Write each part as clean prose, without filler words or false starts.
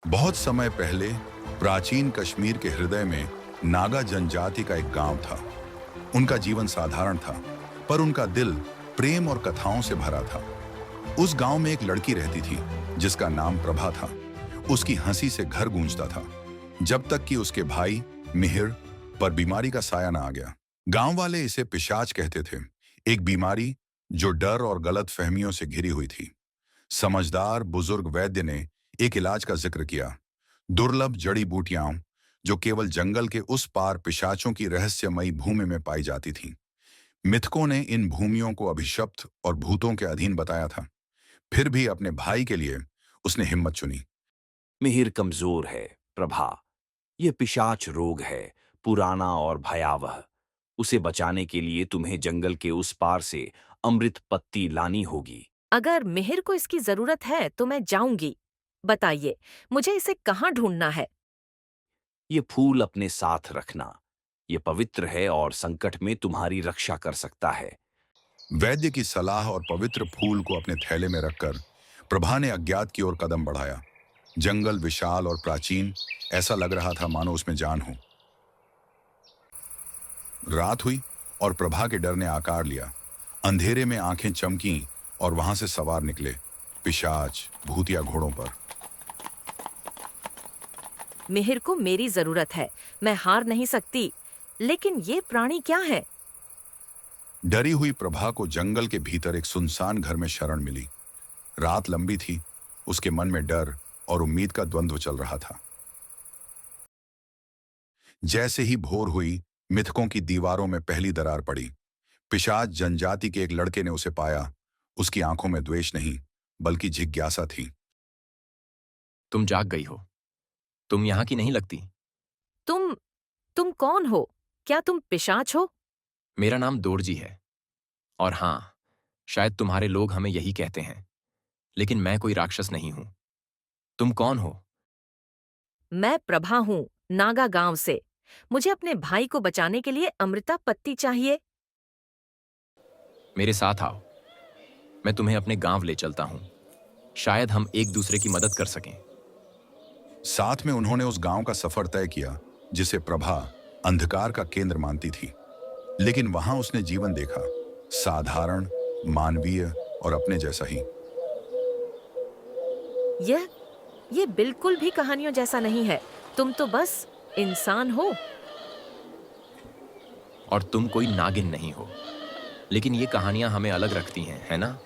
बहुत समय पहले प्राचीन कश्मीर के हृदय में नागा जनजाति का एक गांव था। उनका जीवन साधारण था, पर उनका दिल प्रेम और कथाओं से भरा था। उस गांव में एक लड़की रहती थी जिसका नाम प्रभा था। उसकी हंसी से घर गूंजता था, जब तक कि उसके भाई मिहिर पर बीमारी का साया न आ गया। गांव वाले इसे पिशाच कहते थे, एक बीमारी जो डर और गलत फहमियों से घिरी हुई थी। समझदार बुजुर्ग वैद्य ने एक इलाज का जिक्र किया, दुर्लभ जड़ी बूटियां जो केवल जंगल के उस पार पिशाचों की रहस्यमयी भूमि में पाई जाती थीं। मिथकों ने इन भूमियों को अभिशप्त और भूतों के अधीन बताया था। फिर भी अपने भाई के लिए उसने हिम्मत चुनी। मिहिर कमजोर है प्रभा। यह पिशाच रोग है, पुराना और भयावह। उसे बचाने के लिए तुम्हें जंगल के उस पार से अमृत पत्ती लानी होगी। अगर मिहिर को इसकी जरूरत है तो मैं जाऊंगी। बताइए, मुझे इसे कहाँ ढूंढना है? ये फूल अपने साथ रखना। ये पवित्र है और संकट में तुम्हारी रक्षा कर सकता है। वैद्य की सलाह और पवित्र फूल को अपने थैले में रखकर प्रभा ने अज्ञात की ओर कदम बढ़ाया। जंगल विशाल और प्राचीन, ऐसा लग रहा था मानो उसमें जान हो। रात हुई और प्रभा के डर ने आकार लिया। अंधेरे में आंखें चमकीं और वहां से सवार निकले पिशाच भूतिया घोड़ों पर। मिहिर को मेरी जरूरत है, मैं हार नहीं सकती। लेकिन ये प्राणी क्या है? डरी हुई प्रभा को जंगल के भीतर एक सुनसान घर में शरण मिली। रात लंबी थी, उसके मन में डर और उम्मीद का द्वंद्व चल रहा था। जैसे ही भोर हुई, मिथकों की दीवारों में पहली दरार पड़ी। पिशाच जनजाति के एक लड़के ने उसे पाया। उसकी आंखों में द्वेष नहीं, बल्कि जिज्ञासा थी। तुम जाग गई हो। तुम यहाँ की नहीं लगती। तुम तुम कौन हो? क्या तुम पिशाच हो? मेरा नाम दोरजी है। और हाँ, शायद तुम्हारे लोग हमें यही कहते हैं, लेकिन मैं कोई राक्षस नहीं हूं। तुम कौन हो? मैं प्रभा हूँ, नागा गांव से। मुझे अपने भाई को बचाने के लिए अमृता पत्ती चाहिए। मेरे साथ आओ, मैं तुम्हें अपने गांव ले चलता हूं। शायद हम एक दूसरे की मदद कर सकें। साथ में उन्होंने उस गांव का सफर तय किया जिसे प्रभा अंधकार का केंद्र मानती थी। लेकिन वहां उसने जीवन देखा, साधारण, मानवीय और अपने जैसा ही। ये बिल्कुल भी कहानियों जैसा नहीं है। तुम तो बस इंसान हो। और तुम कोई नागिन नहीं हो। लेकिन ये कहानियां हमें अलग रखती हैं, है ना?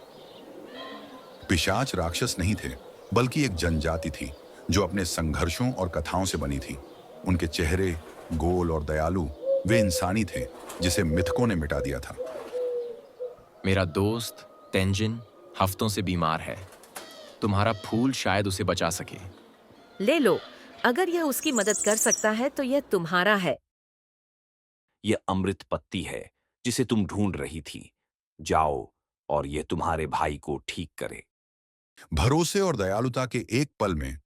पिशाच राक्षस नहीं थे, बल्कि एक जनजाति थी जो अपने संघर्षों और कथाओं से बनी थी। उनके चेहरे गोल और दयालु, वे इंसानी थे जिसे मिथकों ने मिटा दिया था। मेरा दोस्त तेंजिन हफ्तों से बीमार है। तुम्हारा फूल शायद उसे बचा सके। ले लो, अगर यह उसकी मदद कर सकता है तो यह तुम्हारा है। यह अमृत पत्ती है जिसे तुम ढूंढ रही थी। जाओ और यह तुम्हारे भाई को ठीक करे। भरोसे और दयालुता के एक पल में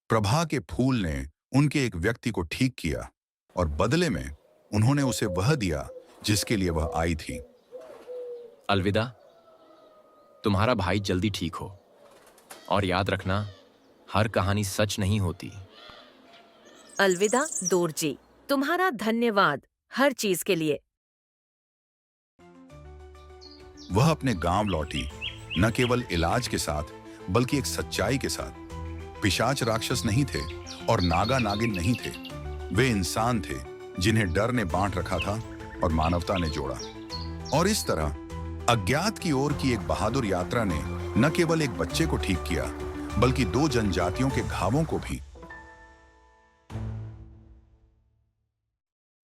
प्रभा के फूल ने उनके एक व्यक्ति को ठीक किया और बदले में उन्होंने उसे वह दिया जिसके लिए वह आई थी। अलविदा। तुम्हारा भाई जल्दी ठीक हो। और याद रखना, हर कहानी सच नहीं होती। अलविदा दोरजी, तुम्हारा धन्यवाद हर चीज के लिए। वह अपने गांव लौटी, न केवल इलाज के साथ बल्कि एक सच्चाई के साथ। पिशाच राक्षस नहीं थे और नागा नागिन नहीं थे। वे इंसान थे जिन्हें डर ने बांट रखा था और मानवता ने जोड़ा। और इस तरह अज्ञात की ओर की एक बहादुर यात्रा ने न केवल एक बच्चे को ठीक किया, बल्कि दो जनजातियों के घावों को भी